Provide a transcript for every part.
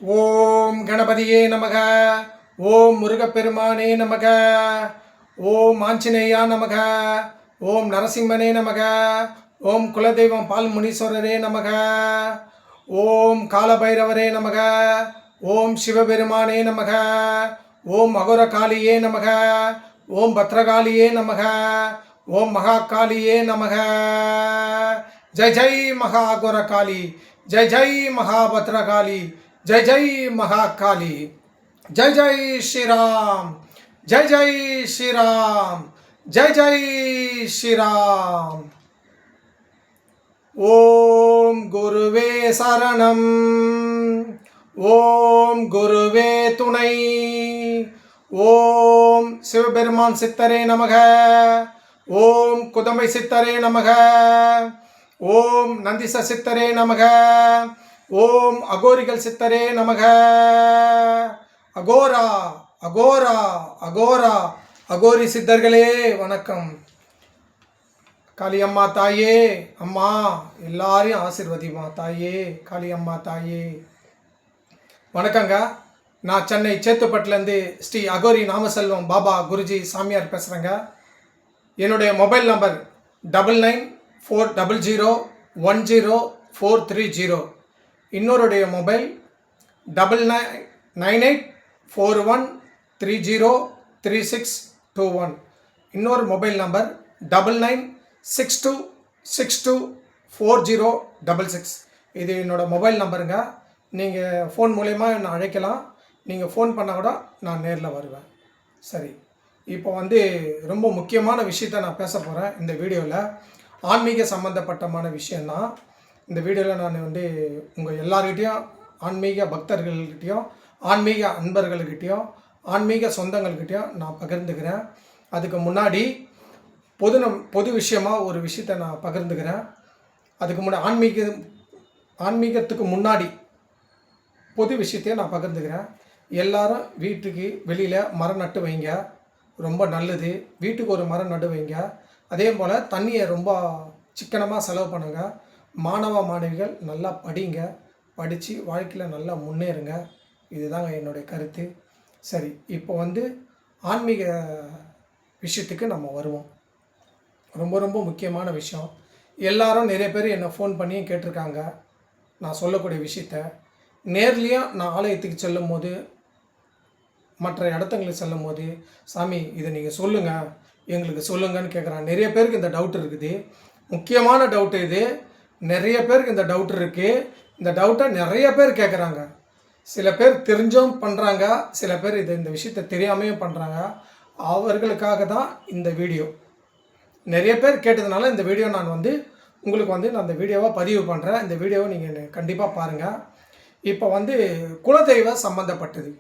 ஓம் கணபதியே நமக. ஓம் முருகப்பெருமானே நமக. ஓம் ஆஞ்சநேயா நமக. ஓம் நரசிம்மனே நமக. ஓம் குலதெய்வம் பால் முனீஸ்வரரே நமக. ஓம் காலபைரவரே நமக. ஓம் சிவபெருமானே நமக. ஓம் அகோரகாளியே நமக. ஓம் பத்ரகாளியே நமக. ஓம் மகாகாளியே நமக. ஜெய் ஜெய் மகா அகோரகாளி, ஜெய் ஜெய் மகாபத்ரகாளி, जय जय महाकाली, जय जय श्री राम, जय जय श्री राम, जय जय श्री राम. ओम गुरुवे शरणम, ओम गुरुवे तुणை, ओम சிவபெருமான் சித்தரே நமக. ஓம் குதம்பை சித்தரே நமக. ஓம் நந்திச சித்தரே நமக. ஓம் அகோரிகள் சித்தரே நமக. அகோரா அகோரா அகோரா அகோரி சித்தர்களே வணக்கம். காளியம்மா தாயே, அம்மா எல்லாரையும் ஆசீர்வதிமா தாயே. காளியம்மா தாயே வணக்கங்க. நான் சென்னை சேத்துப்பட்டிலேருந்து ஸ்ரீ அகோரி நாமசெல்வம் பாபா குருஜி சாமியார் பேசுகிறேங்க. என்னுடைய மொபைல் நம்பர் 9940104330. இன்னொருடைய மொபைல் 9994130361. இன்னொரு மொபைல் நம்பர் 9962624066. இது என்னோடய மொபைல் நம்பருங்க. நீங்கள் ஃபோன் மூலயமா என்னை அழைக்கலாம். நீங்கள் ஃபோன் பண்ணால் கூட நான் நேரில் வருவேன். சரி, இப்போ ரொம்ப முக்கியமான விஷயத்தை நான் பேச போகிறேன் இந்த வீடியோவில். ஆன்மீக சம்மந்தப்பட்டமான விஷயந்தான். இந்த வீடியோவில் நான் உங்கள் எல்லார்கிட்டையும், ஆன்மீக பக்தர்கள்கிட்டையும், ஆன்மீக அன்பர்கள்கிட்டையும், ஆன்மீக சொந்தங்கள்கிட்டையும் நான் பகிர்ந்துக்கிறேன். அதுக்கு முன்னாடி பொது விஷயமாக ஒரு விஷயத்தை நான் பகிர்ந்துக்கிறேன். அதுக்கு முன்னாடி ஆன்மீகத்துக்கு முன்னாடி பொது விஷயத்தையும் நான் பகிர்ந்துக்கிறேன். எல்லாரும் வீட்டுக்கு வெளியில் மரம் நட்டு வைங்க, ரொம்ப நல்லது. வீட்டுக்கு ஒரு மரம் நட்டு வைங்க. அதே போல் தண்ணியை ரொம்ப சிக்கனமாக செலவு பண்ணுங்கள். மாணவ மாணவிகள் நல்லா படிங்க, படித்து வாழ்க்கையில் நல்லா முன்னேறுங்க. இதுதாங்க என்னுடைய கருத்து. சரி, இப்போ ஆன்மீக விஷயத்துக்கு நம்ம வருவோம். ரொம்ப ரொம்ப முக்கியமான விஷயம். எல்லாரும் நிறைய பேர் என்னை ஃபோன் பண்ணி கேட்டிருக்காங்க நான் சொல்லக்கூடிய விஷயத்த. நேர்லேயும் நான் ஆலயத்துக்கு செல்லும் போது, மற்ற இடத்துங்களுக்கு செல்லும் போது, சாமி இதை நீங்கள் சொல்லுங்கள், எங்களுக்கு சொல்லுங்கன்னு கேட்குறாங்க. நிறைய பேருக்கு இந்த டவுட் இருக்குது. முக்கியமான டவுட்டு இது. நிறைய பேருக்கு இந்த டவுட் இருக்குது. இந்த டவுட்டை நிறைய பேர் கேட்குறாங்க. சில பேர் தெரிஞ்சும் பண்ணுறாங்க, சில பேர் இந்த விஷயத்தை தெரியாமையும் பண்ணுறாங்க. அவர்களுக்காக தான் இந்த வீடியோ. நிறைய பேர் கேட்டதுனால இந்த வீடியோ நான் உங்களுக்கு நான் இந்த வீடியோவை பதிவு பண்ணுறேன். இந்த வீடியோவை நீங்கள் கண்டிப்பாக பாருங்கள். இப்போ குலதெய்வம் சம்மந்தப்பட்டது.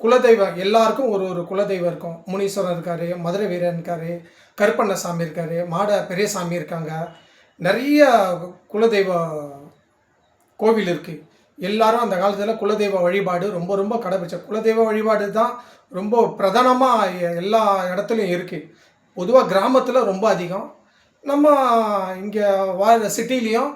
குலதெய்வம் எல்லாருக்கும் ஒரு குலதெய்வம் இருக்கும். முனீஸ்வரன் இருக்கார், மதுரை வீரன் இருக்கார், கருப்பண்ணசாமி இருக்கார், மாட பெரியசாமி இருக்காங்க. நிறைய குலதெய்வ கோவில் இருக்குது. எல்லாரும் அந்த காலத்தில் குலதெய்வ வழிபாடு ரொம்ப ரொம்ப கடைபிடிச்ச. குலதெய்வ வழிபாடு தான் ரொம்ப பிரதானமாக எல்லா இடத்துலையும் இருக்குது. பொதுவாக கிராமத்தில் ரொம்ப அதிகம். நம்ம இங்கே சிட்டிலையும்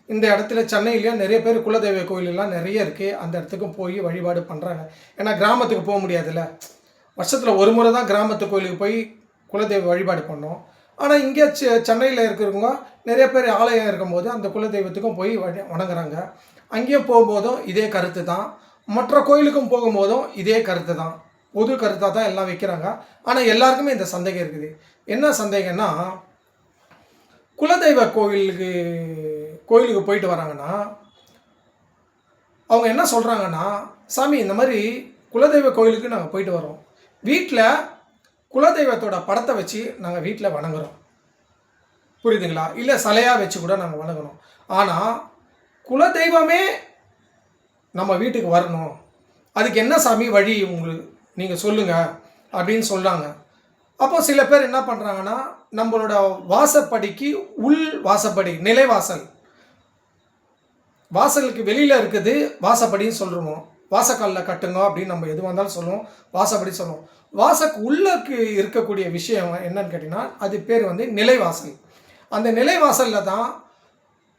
இந்த இடத்துல சென்னையிலையும் நிறைய பேர் குலதெய்வ கோயிலெல்லாம் நிறைய இருக்குது. அந்த இடத்துக்கும் போய் வழிபாடு பண்ணுறாங்க. ஏன்னா கிராமத்துக்கு போக முடியாதுல்ல. வருஷத்தில் ஒரு முறை தான் கிராமத்து கோயிலுக்கு போய் குலதெய்வ வழிபாடு பண்ணோம். ஆனால் இங்கே சென்னையில் இருக்கிறவங்க நிறைய பேர் ஆலயம் இருக்கும்போது அந்த குலதெய்வத்துக்கும் போய் வணங்குறாங்க. அங்கேயும் போகும்போதும் இதே கருத்து தான். மற்ற கோயிலுக்கும் போகும்போதும் இதே கருத்து தான். பொது கருத்தாக தான் எல்லாம் வைக்கிறாங்க. ஆனால் எல்லாருக்குமே இந்த சந்தேகம் இருக்குது. என்ன சந்தேகம்னா, குலதெய்வ கோயிலுக்கு போயிட்டு வராங்கன்னா அவங்க என்ன சொல்கிறாங்கன்னா, சாமி இந்த மாதிரி குலதெய்வ கோயிலுக்கு நாங்கள் போயிட்டு வரோம், வீட்டில் குலதெய்வத்தோட படத்தை வச்சு நாங்கள் வீட்டில் வணங்குறோம், புரியுதுங்களா? இல்லை சிலையாக வச்சு கூட நாங்கள் வணங்குறோம். ஆனால் குலதெய்வமே நம்ம வீட்டுக்கு வரணும், அதுக்கு என்ன சாமி வழி உங்களுக்கு நீங்கள் சொல்லுங்கள் அப்படின்னு சொல்கிறாங்க. அப்போ சில பேர் என்ன பண்ணுறாங்கன்னா, நம்மளோட வாசப்படிக்கு உள் வாசப்படி, நிலைவாசல், வாசலுக்கு வெளியில் இருக்குது வாசப்படின்னு சொல்லுவோம். வாசக்காலில் கட்டுங்க அப்படின்னு நம்ம எது வந்தாலும் சொல்லுவோம், வாசப்படி சொல்லுவோம். வாசக்கு உள்ளக்கு இருக்கக்கூடிய விஷயம் என்னன்னு கேட்டிங்கன்னா, அது பேர் நிலைவாசல். அந்த நிலைவாசலில் தான்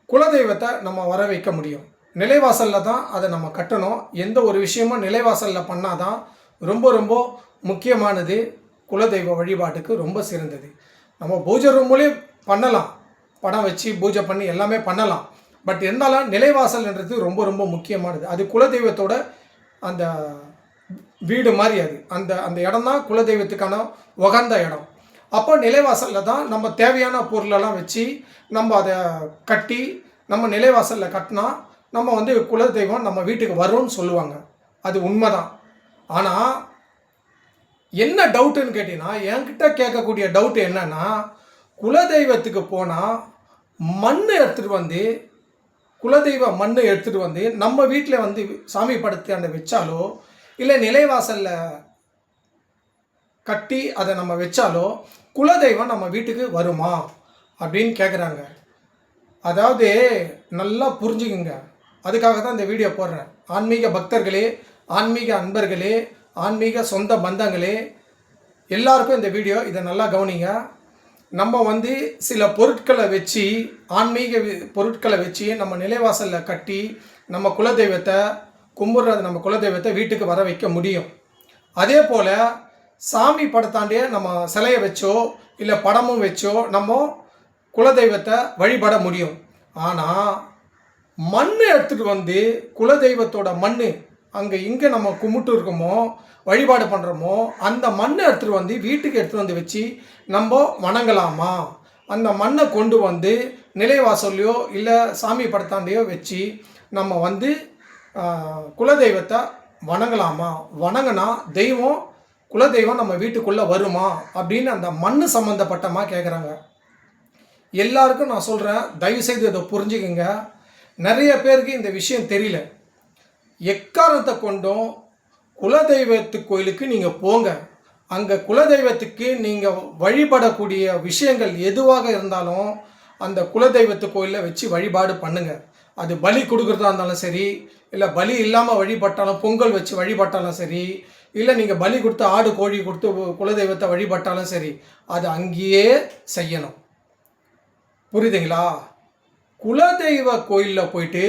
குலதெய்வத்தை நம்ம வர வைக்க முடியும். நிலைவாசலில் தான் அதை நம்ம கட்டணும். எந்த ஒரு விஷயமும் நிலைவாசலில் பண்ணால் தான் ரொம்ப ரொம்ப முக்கியமானது. குலதெய்வ வழிபாட்டுக்கு ரொம்ப சிறந்தது. நம்ம பூஜை ரூம்லேயும் பண்ணலாம், படம் வச்சு பூஜை பண்ணி எல்லாமே பண்ணலாம். பட் இருந்தாலும் நிலைவாசல்ன்றது ரொம்ப ரொம்ப முக்கியமானது. அது குலதெய்வத்தோட அந்த வீடு மாதிரி. அது அந்த அந்த இடம் தான் குலதெய்வத்துக்கான உகந்த இடம். அப்போ நிலைவாசலில் தான் நம்ம தேவையான பொருளெல்லாம் வச்சு நம்ம அதை கட்டி நம்ம நிலைவாசலில் கட்டினா நம்ம வந்து குலதெய்வம் நம்ம வீட்டுக்கு வரும்னு சொல்லுவாங்க. அது உண்மைதான். ஆனால் என்ன டவுட்டுன்னு கேட்டிங்கன்னா, என்கிட்ட கேட்கக்கூடிய டவுட் என்னன்னா, குலதெய்வத்துக்கு போனால் மண் எடுத்துகிட்டு வந்து குலதெய்வ மண் எடுத்துகிட்டு வந்து நம்ம வீட்டில் வந்து சாமி படத்தை வச்சாலோ இல்லை நிலைவாசலில் கட்டி அதை நம்ம வச்சாலோ குலதெய்வம் நம்ம வீட்டுக்கு வருமா அப்படின்னு கேட்குறாங்க. அதாவது நல்லா புரிஞ்சுக்குங்க. அதுக்காக தான் இந்த வீடியோ போடுறேன். ஆன்மீக பக்தர்களே, ஆன்மீக அன்பர்களே, ஆன்மீக சொந்த பந்தங்களே, எல்லாருக்கும் இந்த வீடியோ இதை நல்லா கவனிங்க. நம்ம வந்து சில பொருட்களை வச்சு, ஆன்மீக பொருட்களை வச்சு நம்ம நிலைவாசலில் கட்டி நம்ம குலதெய்வத்தை கும்பிட்றது, நம்ம குலதெய்வத்தை வீட்டுக்கு வர வைக்க முடியும். அதே போல் சாமி படத்தாண்டியே நம்ம சிலையை வச்சோ இல்லை படமும் வச்சோ நம்ம குலதெய்வத்தை வழிபட முடியும். ஆனால் மண் எடுத்துகிட்டு வந்து குலதெய்வத்தோட மண் அங்கே இங்கே நம்ம கும்பிட்டு இருக்கோமோ வழிபாடு பண்ணுறோமோ அந்த மண்ணை எடுத்துகிட்டு வந்து வீட்டுக்கு எடுத்துகிட்டு வந்து வச்சு நம்ம வணங்கலாமா? அந்த மண்ணை கொண்டு வந்து நிலைவாசல்லையோ இல்லை சாமி படத்தாண்டையோ வச்சு நம்ம வந்து குலதெய்வத்தை வணங்கலாமா? வணங்கினா தெய்வம் குலதெய்வம் நம்ம வீட்டுக்குள்ளே வருமா அப்படின்னு அந்த மண் சம்மந்தப்பட்டமா கேட்குறாங்க. எல்லாருக்கும் நான் சொல்கிறேன், தயவுசெய்து இதை புரிஞ்சுக்குங்க. நிறைய பேருக்கு இந்த விஷயம் தெரியல. எக்காரணத்தை கொண்டும் குலதெய்வத்து கோயிலுக்கு நீங்கள் போங்க. அங்கே குலதெய்வத்துக்கு நீங்கள் வழிபடக்கூடிய விஷயங்கள் எதுவாக இருந்தாலும் அந்த குலதெய்வத்து கோயிலில் வச்சு வழிபாடு பண்ணுங்கள். அது பலி கொடுக்குறதா இருந்தாலும் சரி, இல்லை பலி இல்லாமல் வழிபட்டாலும், பொங்கல் வச்சு வழிபட்டாலும் சரி, இல்லை நீங்கள் பலி கொடுத்து ஆடு கோழி கொடுத்து குலதெய்வத்தை வழிபட்டாலும் சரி, அது அங்கேயே செய்யணும். புரியுதுங்களா? குலதெய்வ கோயிலில் போயிட்டு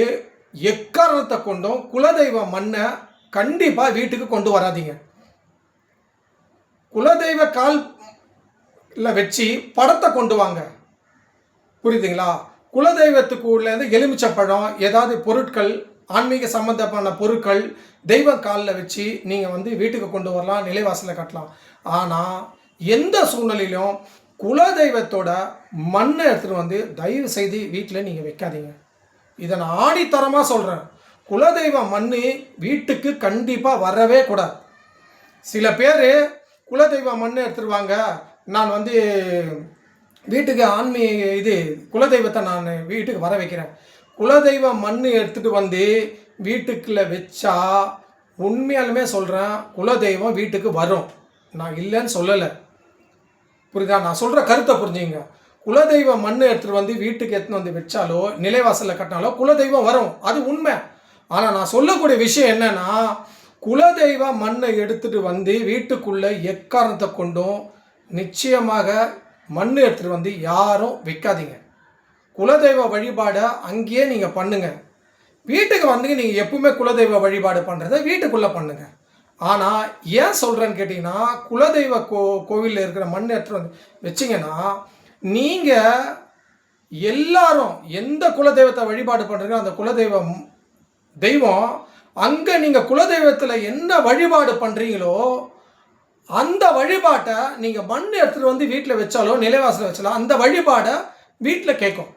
எக்காரணத்தை கொண்டும் குலதெய்வ மண்ணை கண்டிப்பாக வீட்டுக்கு கொண்டு வராதீங்க. குலதெய்வ காலில் வச்சு படத்தை கொண்டு வாங்க. புரியுதுங்களா? குலதெய்வத்துக்கு உள்ளேருந்து எலுமிச்சப்பழம், ஏதாவது பொருட்கள், ஆன்மீக சம்பந்தமான பொருட்கள் தெய்வம் காலில் வச்சு நீங்கள் வந்து வீட்டுக்கு கொண்டு வரலாம், நிலைவாசலில் கட்டலாம். ஆனால் எந்த சூழ்நிலையிலும் குலதெய்வத்தோட மண்ணை எடுத்துகிட்டு வந்து தயவு செய்து வீட்டில் நீங்கள் வைக்காதீங்க. இதை நான் ஆணித்தரமாக சொல்கிறேன். குலதெய்வ மண் வீட்டுக்கு கண்டிப்பாக வரவே கூடாது. சில பேர் குலதெய்வ மண் எடுத்துருவாங்க, நான் வந்து வீட்டுக்கு குலதெய்வத்தை நான் வீட்டுக்கு வர வைக்கிறேன். குலதெய்வ மண் எடுத்துகிட்டு வந்து வீட்டுக்குள்ளே வச்சா உண்மையாலுமே சொல்கிறேன், குலதெய்வம் வீட்டுக்கு வரும். நான் இல்லைன்னு சொல்லலை. புரியுதா? நான் சொல்கிற கருத்தை புரிஞ்சுங்க. குலதெய்வ மண் எடுத்துகிட்டு வந்து வீட்டுக்கு எடுத்துன்னு வந்து வச்சாலோ நிலைவாசலில் கட்டினாலோ குலதெய்வம் வரும், அது உண்மை. ஆனால் நான் சொல்லக்கூடிய விஷயம் என்னென்னா, குலதெய்வ மண்ணை எடுத்துகிட்டு வந்து வீட்டுக்குள்ளே எக்காரணத்தை கொண்டும் நிச்சயமாக மண் எடுத்துகிட்டு வந்து யாரும் வைக்காதீங்க. குலதெய்வ வழிபாடை அங்கேயே நீங்கள் பண்ணுங்கள். வீட்டுக்கு வந்து நீங்கள் எப்பவுமே குலதெய்வ வழிபாடு பண்ணுறத வீட்டுக்குள்ளே பண்ணுங்கள். ஆனால் ஏன் சொல்கிறேன்னு கேட்டிங்கன்னா, குலதெய்வ கோவிலில் இருக்கிற மண் எடுத்துகிட்டு வந்து வச்சிங்கன்னா நீங்கள் எல்லாரும் எந்த குலதெய்வத்தை வழிபாடு பண்ணுறீங்களோ அந்த தெய்வம் அங்கே நீங்கள் குலதெய்வத்தில் என்ன வழிபாடு பண்ணுறீங்களோ அந்த வழிபாட்டை நீங்கள் மண் எடுத்துகிட்டு வந்து வீட்டில் வச்சாலோ நிலைவாசலில் வச்சாலோ அந்த வழிபாடை வீட்டில் கேட்கும்.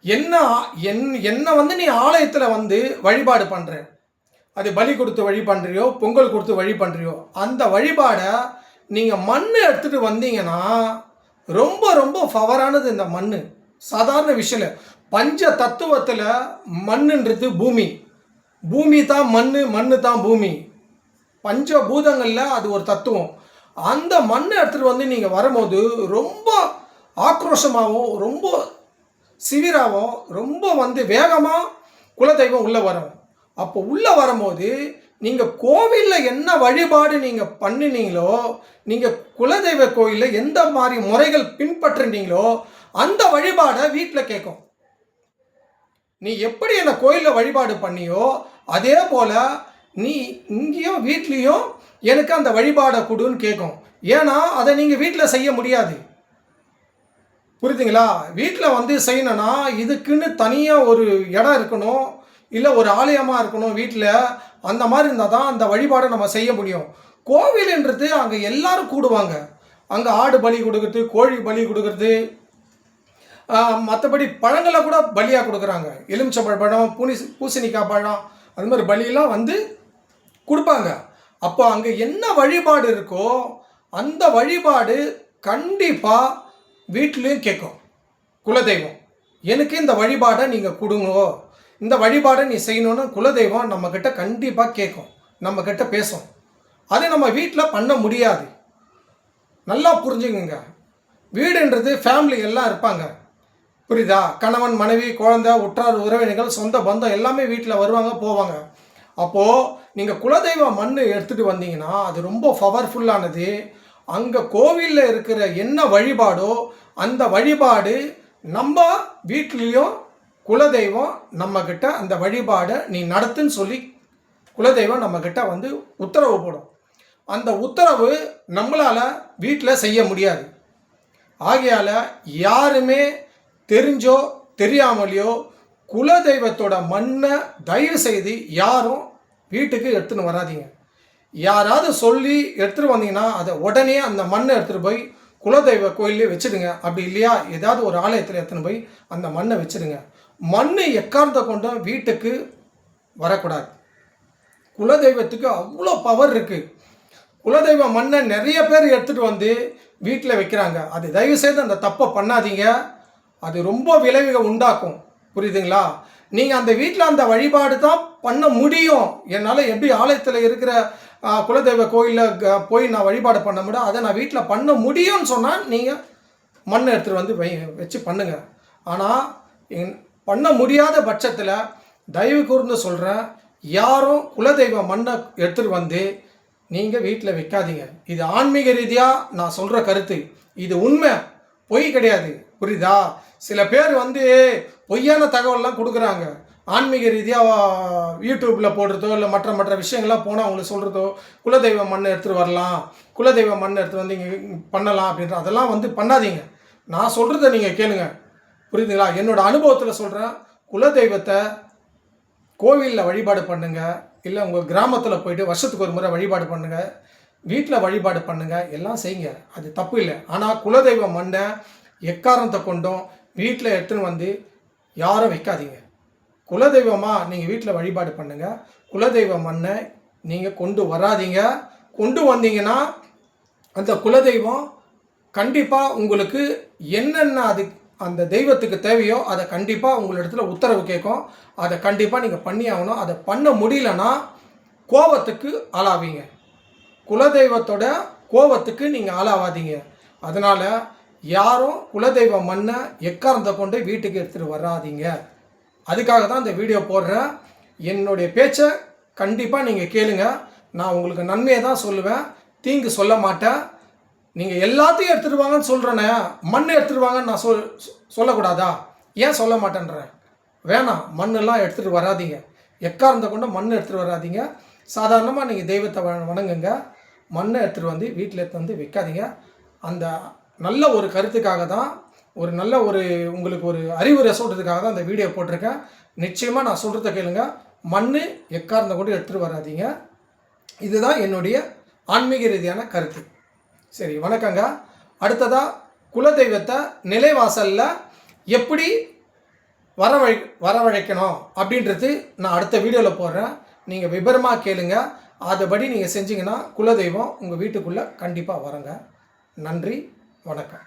என்ன வந்து நீ ஆலயத்தில் வந்து வழிபாடு பண்ணுற, அது பலி கொடுத்து வழி பண்ணுறியோ பொங்கல் கொடுத்து வழி பண்ணுறியோ, அந்த வழிபாடை நீங்கள் மண் எடுத்துகிட்டு வந்தீங்கன்னா ரொம்ப ரொம்ப பவரானது. இந்த மண் சாதாரண விஷயம் இல்லை. பஞ்ச தத்துவத்தில் மண்ணுன்றது பூமி தான் மண் தான் பூமி. பஞ்சபூதங்களில் அது ஒரு தத்துவம். அந்த மண்ணை எடுத்துகிட்டு வந்து நீங்கள் வரும்போது ரொம்ப ஆக்ரோஷமாகவும் ரொம்ப சிவிராகவும் ரொம்ப வந்து வேகமாக குலதெய்வம் உள்ளே வரும். அப்போ உள்ளே வரும்போது நீங்கள் கோவிலில் என்ன வழிபாடு நீங்கள் பண்ணினீங்களோ, நீங்கள் குலதெய்வ கோயிலில் எந்த மாதிரி முறைகள் பின்பற்றினீங்களோ அந்த வழிபாடை வீட்டில் கேட்கும். நீ எப்படி என்னை கோயிலில் வழிபாடு பண்ணியோ அதே போல் நீ இங்கேயும் வீட்லேயும் எனக்கு அந்த வழிபாடை கொடுன்னு கேட்கும். ஏன்னா அதை நீங்கள் வீட்டில் செய்ய முடியாது. புரியுதுங்களா? வீட்டில் வந்து செய்யணும்னா இதுக்குன்னு தனியாக ஒரு இடம் இருக்கணும், இல்லை ஒரு ஆலயமாக இருக்கணும் வீட்டில். அந்த மாதிரி இருந்தால் தான் அந்த வழிபாடை நம்ம செய்ய முடியும். கோவில்ன்றது அங்கே எல்லாரும் கூடுவாங்க. அங்கே ஆடு பலி கொடுக்குறது, கோழி பலி கொடுக்குறது, மற்றபடி பழங்களை கூட பலியாக கொடுக்குறாங்க. எலுமிச்சை பழம், பூசணிக்காய் பழம், அது மாதிரி பலியெல்லாம் வந்து கொடுப்பாங்க. அப்போ அங்கே என்ன வழிபாடு இருக்கோ அந்த வழிபாடு கண்டிப்பாக வீட்லேயும் கேட்கும். குலதெய்வம் எனக்கு இந்த வழிபாடை நீங்கள் கொடுங்கோ, இந்த வழிபாடை நீ செய்யணுன்னு குலதெய்வம் நம்மக்கிட்ட கண்டிப்பாக கேட்கும், நம்மக்கிட்ட பேசும். அதை நம்ம வீட்டில் பண்ண முடியாது. நல்லா புரிஞ்சுக்குங்க. வீடுன்றது ஃபேமிலி எல்லாம் இருப்பாங்க, புரியுதா? கணவன், மனைவி, குழந்தை, உற்றார் உறவினர்கள், சொந்த பந்தம் எல்லாமே வீட்டில் வருவாங்க போவாங்க. அப்போது நீங்கள் குலதெய்வ மண் எடுத்துகிட்டு வந்தீங்கன்னா அது ரொம்ப பவர்ஃபுல்லானது. அங்கே கோவிலில் இருக்கிற என்ன வழிபாடோ அந்த வழிபாடு நம்ம வீட்லேயும் குலதெய்வம் நம்மக்கிட்ட அந்த வழிபாடை நீ நடத்துன்னு சொல்லி குலதெய்வம் நம்மக்கிட்ட வந்து உத்தரவு போடும். அந்த உத்தரவு நம்மளால் வீட்டில் செய்ய முடியாது. ஆகையால் யாருமே தெரிஞ்சோ தெரியாமலையோ குலதெய்வத்தோட மண்ணை தயவு செய்து யாரும் வீட்டுக்கு எடுத்துன்னு வராதீங்க. யாராவது சொல்லி எடுத்துகிட்டு வந்தீங்கன்னா அதை உடனே அந்த மண்ணை எடுத்துகிட்டு போய் குலதெய்வ கோயிலே வச்சுடுங்க. அப்படி இல்லையா ஏதாவது ஒரு ஆலயத்தில் எடுத்துன்னு போய் அந்த மண்ணை வச்சுடுங்க. மண் எக்காரணத்தை கொண்டும் வீட்டுக்கு வரக்கூடாது. குலதெய்வத்துக்கு அவ்வளோ பவர் இருக்குது. குலதெய்வ மண்ணை நிறைய பேர் எடுத்துகிட்டு வந்து வீட்டில் வைக்கிறாங்க. அது தயவுசெய்து அந்த தப்பை பண்ணாதீங்க. அது ரொம்ப விளைவுகளை உண்டாக்கும். புரியுதுங்களா? நீங்கள் அந்த வீட்டில் அந்த வழிபாடு தான் பண்ண முடியும். என்னால் எப்படி ஆலயத்தில் இருக்கிற குலதெய்வ கோயிலில் போய் நான் வழிபாடு பண்ண முடியும், அதை நான் வீட்டில் பண்ண முடியும்னு சொன்னால் நீங்கள் மண் எடுத்துகிட்டு வந்து வச்சு பண்ணுங்கள். ஆனால் பண்ண முடியாத பட்சத்தில் தயவு கூர்ந்து சொல்கிறேன், யாரும் குலதெய்வ மண்ணை எடுத்துகிட்டு வந்து நீங்கள் வீட்டில் வைக்காதீங்க. இது ஆன்மீக ரீதியாக நான் சொல்கிற கருத்து. இது உண்மை, பொய் கிடையாது. புரியுதா? சில பேர் வந்து பொய்யான தகவல்லாம் கொடுக்குறாங்க. ஆன்மீக ரீதியாக யூடியூப்பில் போடுறதோ இல்லை மற்ற விஷயங்கள்லாம் போனால் அவங்களுக்கு சொல்கிறதோ குலதெய்வ மண்ணை எடுத்துகிட்டு வரலாம், குலதெய்வ மண்ணை எடுத்துகிட்டு வந்து இங்கே பண்ணலாம் அப்படின்ற அதெல்லாம் வந்து பண்ணாதீங்க. நான் சொல்கிறத நீங்கள் கேளுங்க. புரியுதுங்களா? என்னோட அனுபவத்தில் சொல்கிறேன். குலதெய்வத்தை கோவிலில் வழிபாடு பண்ணுங்கள், இல்லை உங்கள் கிராமத்தில் போயிட்டு வருஷத்துக்கு ஒரு முறை வழிபாடு பண்ணுங்கள், வீட்டில் வழிபாடு பண்ணுங்கள், எல்லாம் செய்யுங்க. அது தப்பு இல்லை. ஆனால் குலதெய்வ மண்ணை எக்காரணத்தை கொண்டும் வீட்டில் எடுத்துன்னு வந்து யாரும் வைக்காதீங்க. குலதெய்வமாக நீங்கள் வீட்டில் வழிபாடு பண்ணுங்கள். குலதெய்வ மண்ணை நீங்கள் கொண்டு வராதீங்க. கொண்டு வந்தீங்கன்னா அந்த குலதெய்வம் கண்டிப்பாக உங்களுக்கு என்னென்ன அது அந்த தெய்வத்துக்கு தேவையோ அதை கண்டிப்பாக உங்களிடத்துல உத்தரவு கேட்கும். அதை கண்டிப்பாக நீங்கள் பண்ணி ஆகணும். அதை பண்ண முடியலன்னா கோபத்துக்கு ஆளாவீங்க. குலதெய்வத்தோட கோபத்துக்கு நீங்கள் ஆளாவாதீங்க. அதனால் யாரும் குலதெய்வ மண்ணை எக்காரணத்தை கொண்டு வீட்டுக்கு எடுத்துகிட்டு வராதீங்க. அதுக்காக தான் இந்த வீடியோ போடுறேன். என்னுடைய பேச்சை கண்டிப்பாக நீங்கள் கேளுங்க. நான் உங்களுக்கு நன்மையை தான் சொல்லுவேன், தீங்கு சொல்ல மாட்டேன். நீங்கள் எல்லாத்தையும் எடுத்துகிட்டு வாங்கன்னு சொல்கிறேனே, மண் எடுத்துகிட்டு வாங்கன்னு நான் சொல்லக்கூடாதா? ஏன் சொல்ல மாட்டேன்றேன்? வேணாம், மண்ணெல்லாம் எடுத்துகிட்டு வராதிங்க. எக்காரணத்தை கொண்டு மண் எடுத்துகிட்டு வராதிங்க. சாதாரணமாக நீங்கள் தெய்வத்தை வணங்குங்க. மண்ணை எடுத்துகிட்டு வந்து வீட்டில் எடுத்து வந்து வைக்காதீங்க. அந்த நல்ல ஒரு கருத்துக்காக தான், ஒரு நல்ல ஒரு உங்களுக்கு ஒரு அறிவுரை சொல்கிறதுக்காக தான் அந்த வீடியோ போட்டிருக்கேன். நிச்சயமாக நான் சொல்கிறத கேளுங்க. மண் எக்காரணத்தை கொண்டு எடுத்துகிட்டு வராதிங்க. இதுதான் என்னுடைய ஆன்மீக ரீதியான கருத்து. சரி, வணக்கங்க. அடுத்ததாக குலதெய்வத்தை நிலைவாசலில் எப்படி வரவழைக்கணும் அப்படின்றது நான் அடுத்த வீடியோவில் போடுறேன். நீங்கள் விபரமாக கேளுங்க. அதுபடி நீங்கள் செஞ்சீங்கன்னா குலதெய்வம் உங்கள் வீட்டுக்குள்ளே கண்டிப்பாக வரங்க. நன்றி, வணக்கம்.